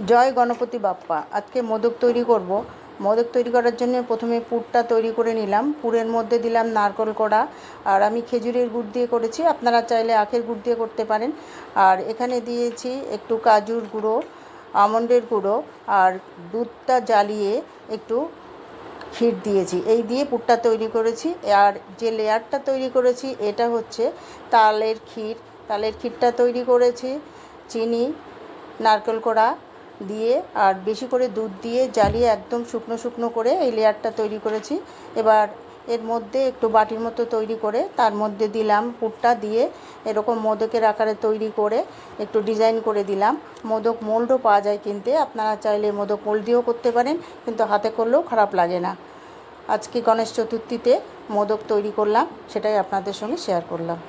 জয় গণপতি বাপ্পা। আজকে মোদক তৈরি করব। মোদক তৈরি করার জন্য প্রথমে পুরটা তৈরি করে নিলাম। পুরের মধ্যে দিলাম নারকেল কোড়া, আর আমি খেজুরের গুড় দিয়ে করেছি, আপনারা চাইলে আখের গুড় দিয়ে করতে পারেন। আর এখানে দিয়েছি একটু কাজুর গুঁড়ো, আমন্ডের গুঁড়ো, আর দুধটা জ্বালিয়ে একটু ক্ষীর দিয়েছি। এই দিয়ে পুরটা তৈরি করেছি। আর যে লেয়ারটা তৈরি করেছি এটা হচ্ছে তালের ক্ষীর। তালের ক্ষীরটা তৈরি করেছি চিনি, নারকেল কোড়া দিয়ে আর বেশি করে দুধ দিয়ে জ্বালিয়ে একদম শুকনো শুকনো করে এই লেয়ারটা তৈরি করেছি। এবার এর মধ্যে একটু বাটির মতো তৈরি করে তার মধ্যে দিলাম পুরটা দিয়ে এরকম মোদকের আকারে তৈরি করে একটু ডিজাইন করে দিলাম। মোদক মোল্ডও পাওয়া যায় কিনতে, আপনারা চাইলে মোদক মোল্ড দিয়েও করতে পারেন, কিন্তু হাতে করলেও খারাপ লাগে না। আজকে গণেশ চতুর্থীতে মোদক তৈরি করলাম, সেটাই আপনাদের সঙ্গে শেয়ার করলাম।